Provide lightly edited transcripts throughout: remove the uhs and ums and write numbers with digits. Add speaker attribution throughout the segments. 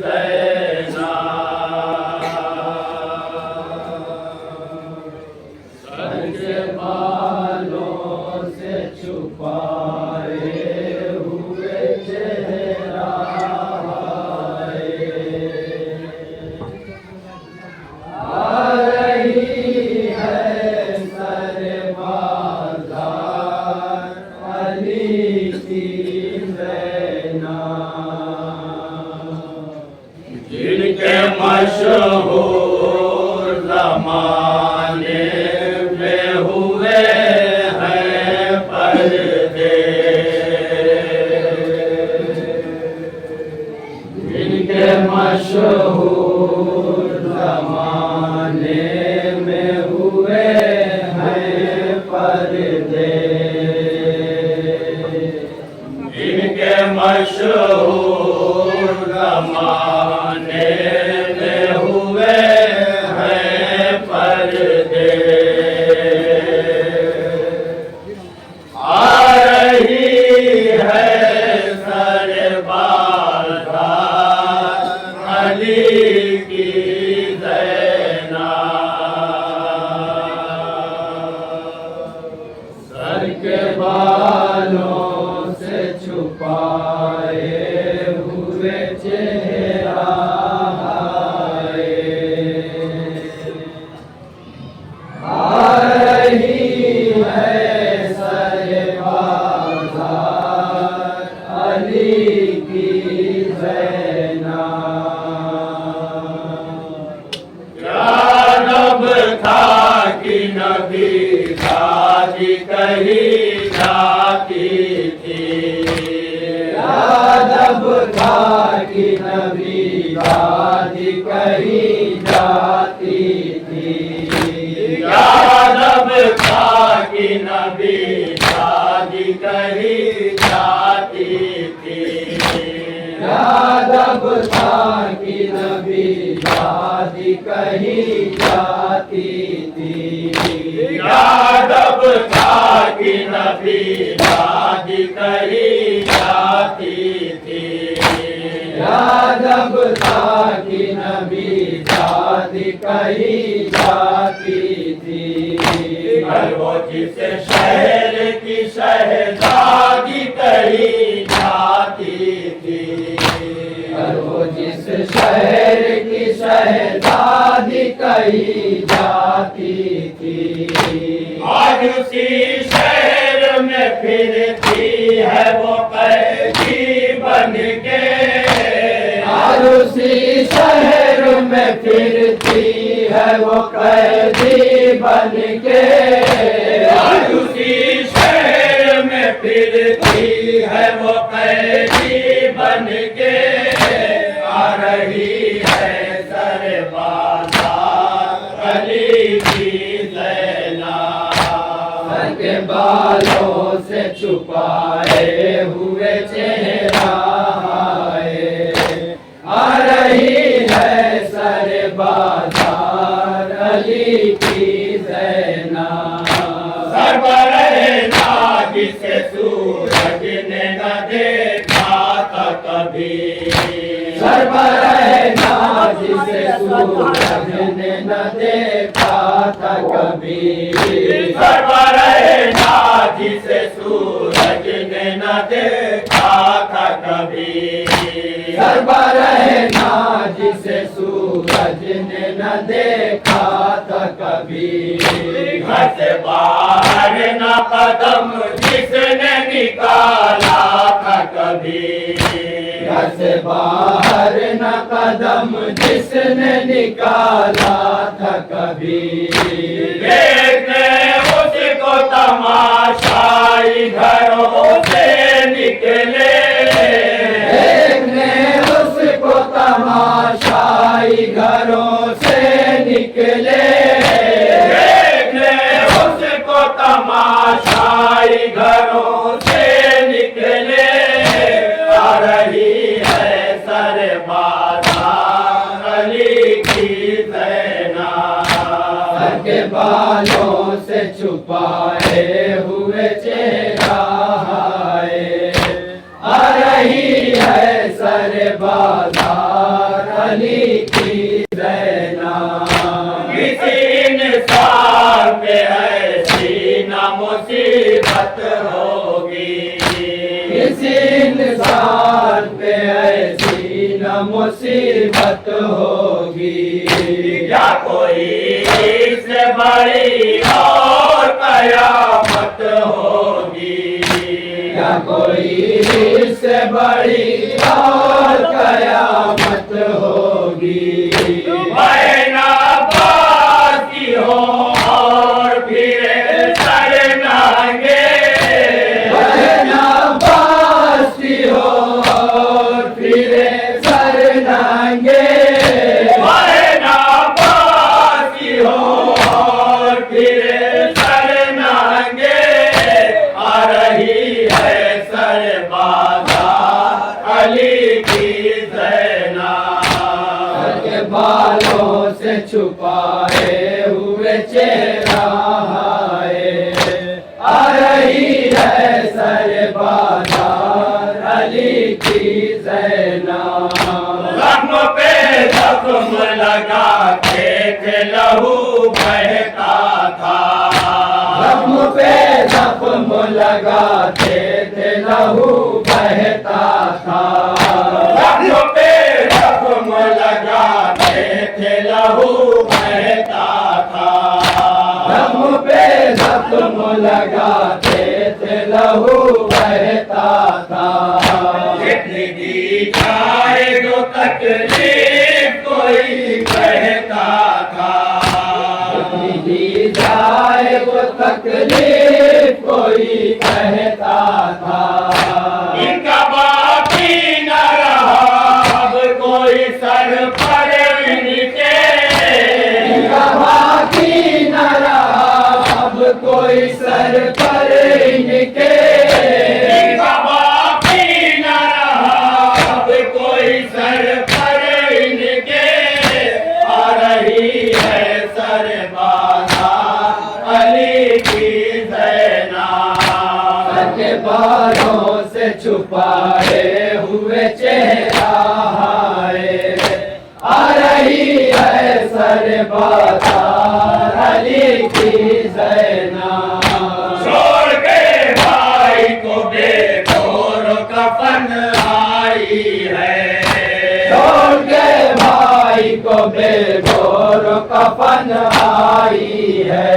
Speaker 1: ज़ैना। सर के बालों से छुपाए हुए चेहरा आ रही है सरबाज़ार अली की ज़ैना। जिनके मशहूर ज़माने में हुए हैं पर्दे, जिनके मशहूर ज़माने में हुए हैं पर्दे, जिनके मशहूर ज़माने में हुए हैं पर्दे। आ रही है सरबाज़ार अली की ज़ैना। सर के बालों से छुपाए हुए चेहरा आ रही है सरबाज़ार अली की ज़ैना। यादब था कि नबी दादी कही जाती थी, यादब था कि नबी दादी कही जाती थी, यादब था कि नबी दादी कही जाती थी, यादब था कि नबी दादी कही जाती थी, यादब था कि नबी दादी कही जाती थी, यादब था कि नबी दादी कही जाती थी। हर वो जिस शहर की शहजादी कही जाती थी, हर वो जिस शहर की शहजादी कही जाती थी, आज उसी शहर में फिरती है वो कैदी बन के, आज उसी शहर में फिरती है वो कैदी बन के, आज उसी शहर में फिरती है वो कैदी बन के। आ रही है सरबाज़ार अली की ज़ैना। सर के बालों से छुपाए हुए चेहरा आ रही है सरबाज़ार अली की ज़ैना। सरबराह जिसे सूरज ने न देखा था कभी, सरबराह जिसे सूरज ने न देखा था कभी, सरबराह जिसे सूरज ने न देखा था कभी, सरबराह जिसे सूरज ने न देखा था कभी। घर से बाहर न कदम जिसने निकाला था कभी, घर से बाहर न कदम जिसने निकाला था कभी। देखने उसको तमाशाई घरों से निकले, देखने उसको तमाशाई घरों से निकले, देखने उसको तमाशाई घरों से निकले। आ रही है सरबाज़ार अली की ज़ैना। सर के बालों से छुपाए हुए चेहरा आ रही है सरबाज़ार
Speaker 2: अली की रहना।
Speaker 1: किसी इंसान पे ऐसी ना मुसीबत होगी,
Speaker 2: किसी इंसान पे ऐसी न मुसीबत होगी,
Speaker 1: या कोई इससे बड़ी और कयामत होगी,
Speaker 2: या कोई इससे बड़ी और कयामत होगी।
Speaker 1: बहना बाकी हो और फिर सर नांगे,
Speaker 2: बहना बासी हो और फिर सर नांगे,
Speaker 1: बहना बाकी हो और फिर सर नांगे, आ रही है सर बाजार अली की ज़ैना।
Speaker 2: के बालों से छुपाए हुए चेहरा है, आ रही है सर बाजार अली की ज़ैना।
Speaker 1: जख्म पे जख्म लगा के लहू बहता था,
Speaker 2: जख्म पे जख्म लगाते थे लहू बहता था,
Speaker 1: जख्म पे जख्म लगाते थे लहू बहता था,
Speaker 2: जख्म पे जख्म लगाते थे लहू बहता था।
Speaker 1: जितनी दी जाए जो तकलीफ कोई कहता था,
Speaker 2: दी जाए वो तकलीफ कोई कहता था,
Speaker 1: इनका बाकी न रहा अब कोई सर पर इनके,
Speaker 2: इनका बाकी न रहा अब कोई सर पर इनके,
Speaker 1: इनका बाकी न रहा अब कोई सर पर इनके, आ रही है सर बाजार अली की ज़ैना।
Speaker 2: के बालों से छुपाए हुए चेहरा है, आ रही है सर बाजार अली की ज़ैना।
Speaker 1: छोड़ के भाई को बेघोर कफन आई है,
Speaker 2: छोड़ के भाई को बेघोर कफन आई है,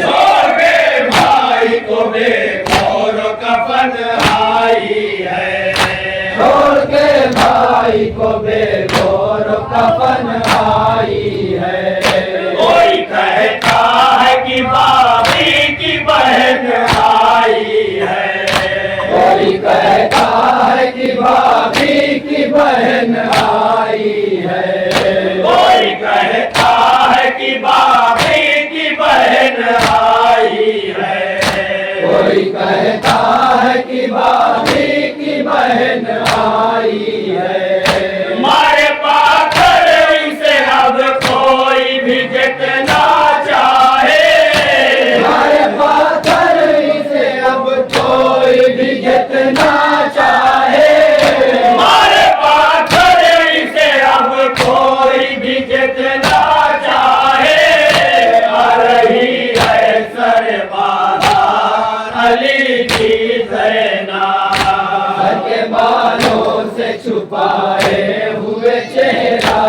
Speaker 1: छोड़ के भाई को बेघोर कफन आई है,
Speaker 2: छोड़ के भाई को बेघोर कफन आई है।
Speaker 1: कोई कहता है कि भाभी की बहन आई है,
Speaker 2: कोई कहता है कि भाभी की बहन आई है,
Speaker 1: कोई कहता है कि भाभी की बहन आई है,
Speaker 2: कोई कहता है कि भाभी की बहन आई है।
Speaker 1: मारे पाथर इसे अब कोई भी जितना चाहे,
Speaker 2: हमारे पाथर इसे अब कोई भी जितना चाहे,
Speaker 1: मारे पाथर इसे अब कोई भी जितना चाहे, आ रही है सर बाजार अली की ज़ैना।
Speaker 2: सर के बालों से छुपाए हुए चेहरा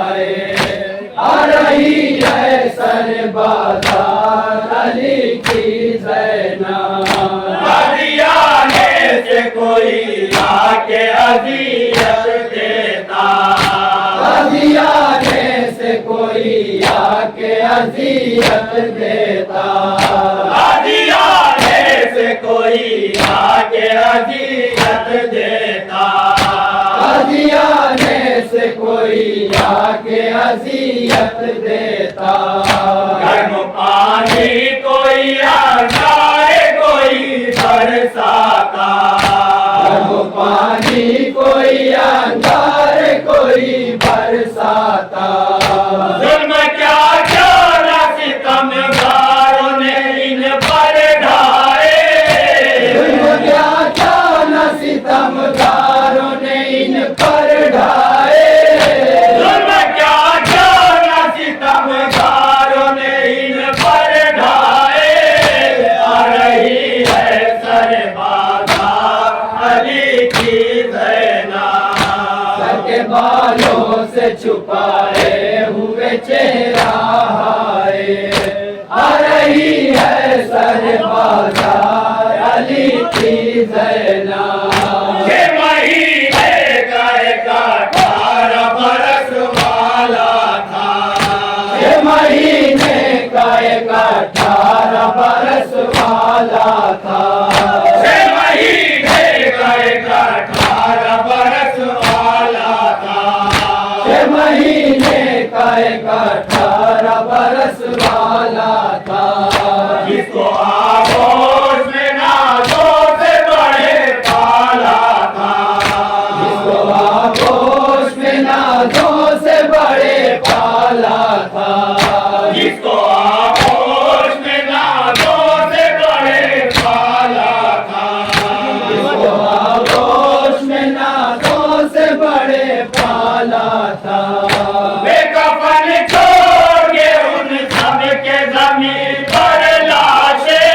Speaker 2: है, आ रही है सर बाजार अली की ज़ैना।
Speaker 1: अजियाने से कोई आके अजियत देता,
Speaker 2: अजियाने से कोई आके अजियत देता,
Speaker 1: अजियाने से कोई आके अजियत देता,
Speaker 2: अजियाने से कोई आके अजियत देता।
Speaker 1: गर्म पानी कोई आए कोई बरसाता,
Speaker 2: गर्म पानी कोई अंगार कोई बरसाता,
Speaker 1: जुल्म क्या क्या सितमगारों ने इन पर ढाए,
Speaker 2: जुल्म क्या क्या न सितमगारों ने इन पर ढाए, के बालों से छुपाए हुए चेहरा हाय, आ रही है सरबाजार अली की ज़ैनब।
Speaker 1: ये महीने का एक 18 बरस वाला था,
Speaker 2: ये महीने का एक 18 बरस वाला था,
Speaker 1: ये महीने का एक 18 बरस वाला था,
Speaker 2: ये महीने का एक 18 बरस वाला था।
Speaker 1: जिसको आगोश में नाजों से बड़े पाला था,
Speaker 2: जिसको आगोश में नाजों से बड़े पाला था,
Speaker 1: जिसको आगोश में नाजों से बड़े पाला था,
Speaker 2: जिसको आगोश में नाजों से बड़े पाला था।
Speaker 1: बेकफन छोड़ के उन सब के ज़मीन पर लाशें,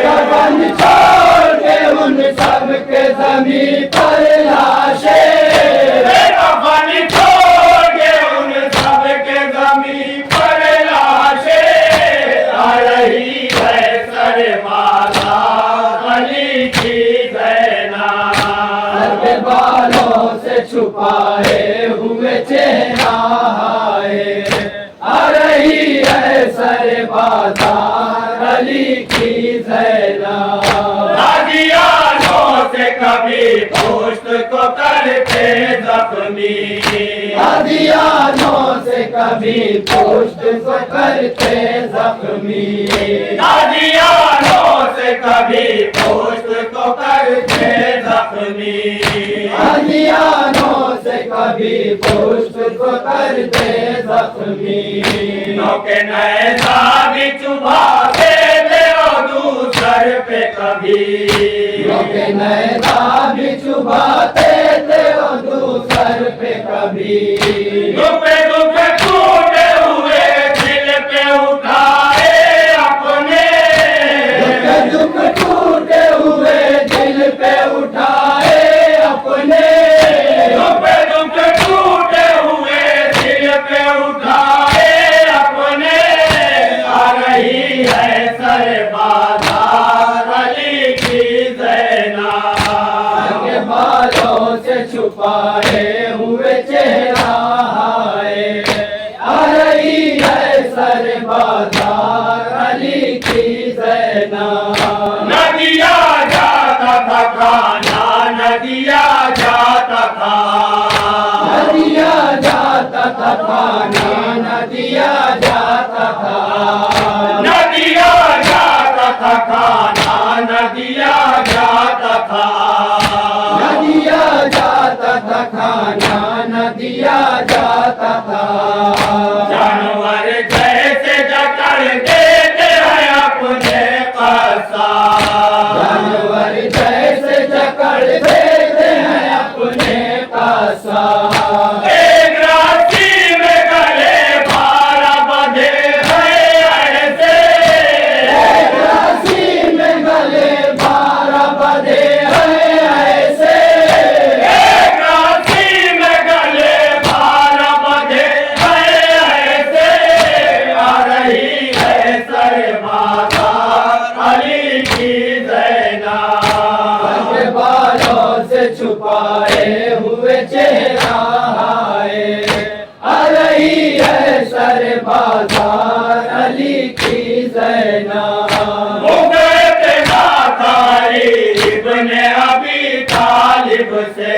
Speaker 2: कफन छोड़ के उन सब के ज़मीन पर लाशें,
Speaker 1: बेकफन छोड़ के उन सब के ज़मीन पर लाशें, आ रही है सरबाज़ा अली की ज़ैनब।
Speaker 2: सर के बालों से छुपाए हुए चेहरा हाय, आ रही है सरबाज़ार अली की ज़ैनब।
Speaker 1: दादियानों से कभी पुष्ट को करते जख्मी,
Speaker 2: दादियानों से कभी पुष्ट को करते जख्मी,
Speaker 1: दादियानों से कभी पुष्ट को करते जख्मी,
Speaker 2: दादियानों से कभी पुष्ट को करते जख्मी।
Speaker 1: के नए दादी चुभाते थे और दूसर पे कभी,
Speaker 2: के नैना भी चुभाते थे और दूसर पे कभी,
Speaker 1: दुपे दुपे टूटे हुए दिल पे उठाए अपने,
Speaker 2: दुख टूटे हुए दिल पे उठाए अपने,
Speaker 1: दुपे दुपे टूटे हुए दिल पे उठाए अपने, आ रही है सरबाज़ार अली की ज़ैनब।
Speaker 2: के बालों से छुपाए हुए चेहरा हाय, आ रही है सरबाज़ार अली की ज़ैनब।
Speaker 1: न दिया जाता था खाना, न दिया जाता था,
Speaker 2: न दिया जाता था खाना, न दिया जाता था,
Speaker 1: न दिया जाता था खाना, न दिया जाता था,
Speaker 2: न दिया जाता था खाना, न दिया जाता था।
Speaker 1: जानवर जैसे जकड़ देते हैं अपने कसा,
Speaker 2: जानवर जैसे जकड़ देते हैं अपने पासा,
Speaker 1: एक राशि में गले 12 बंधे हैं ऐसे,
Speaker 2: एक राशि में गले 12 बंधे हैं ऐसे,
Speaker 1: एक राशि में गले 12 बंधे हैं ऐसे, आ रही है सरबाज़ार अली की ज़ैनब।
Speaker 2: के बालों से छुपाए हुए चेहरा हाय, आ रही है सरबाज़ार अली की ज़ैनब।
Speaker 1: मुगल नाथारी इब्ने अबी तालिब से,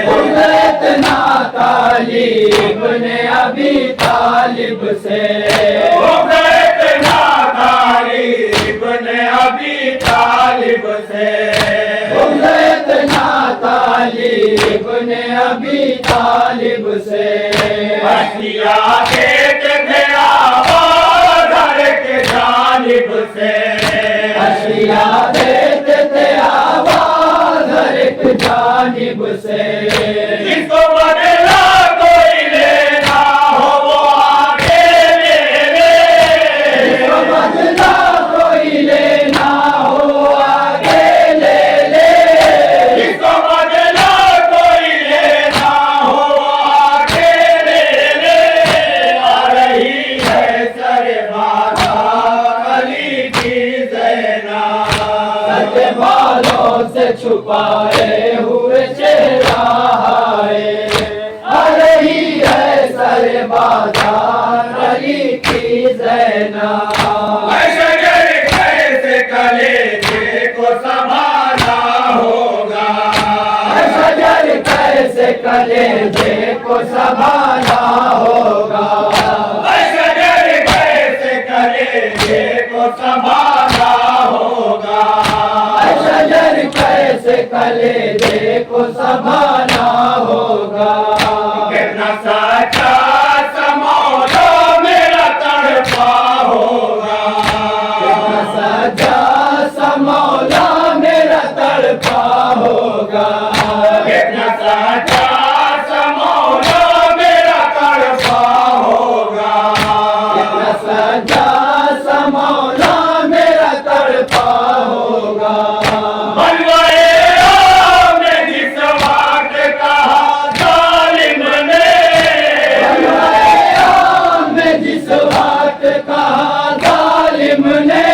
Speaker 2: इतना तालिब ने अभी तालिब से,
Speaker 1: मुगल नाथारी इब्ने अबी तालिब से,
Speaker 2: इतना तालिब ने अभी तालिब से,
Speaker 1: बतिया देते थे आवाज़ हर के जानिब से,
Speaker 2: अशिया देते थे आवाज हर एक जानिब से,
Speaker 1: जिसको बदला कोई लेना हो वो आगे ले ले,
Speaker 2: जिसको बदला कोई लेना हो आगे ले ले,
Speaker 1: जिसको बदला कोई लेना
Speaker 2: छुपाए हुए चेहरा है, आ रही है सर बाजार अली की ज़ैनब।
Speaker 1: शजर कैसे कलेजे को संभाला होगा,
Speaker 2: शजर कैसे कलेजे को संभाला होगा,
Speaker 1: शजर कैसे कलेजे को संभाला होगा,
Speaker 2: शजर कैसे कलेजे को संभाला होगा।
Speaker 1: कितना सच्चा समौला मेरा तड़पा होगा,
Speaker 2: कितना सच्चा समौला मेरा तड़पा होगा,
Speaker 1: कितना सच्चा समौला मेरा तड़पा होगा,
Speaker 2: कितना सच्चा समौला मेरा तड़पा होगा।
Speaker 1: बनवाए आपने जिस वक्त कहा जालिम ने,
Speaker 2: मैं जिस वक्त कहा जालिम ने,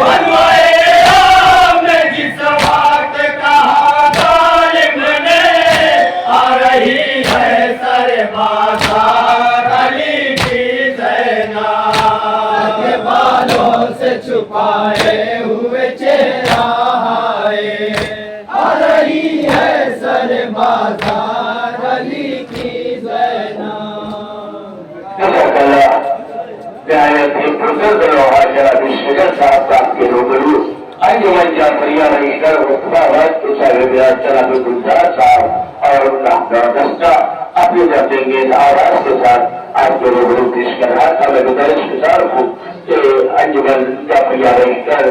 Speaker 1: बनवाए आपने जिस वक्त कहा जालिम ने, आ रही है सर बाजार अली की ज़ैनब।
Speaker 2: के बालों से छुपाए हुए चेहरा है, आ रही है सर बाजार अली की
Speaker 3: अंजुमन जाफरिया रहीगर वक्त और दस्ता अपने देंगे आवाज के साथ आपके रूबरू पेश कर रहा था। मैं गुजारिश गुजार हूँ कि अंजुमन जाफरिया रहीगर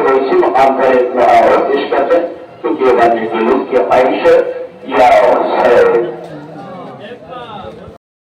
Speaker 3: वो इसी मुकाम पर एक और पेश करते क्योंकि ये बात की ख्वाहिश है या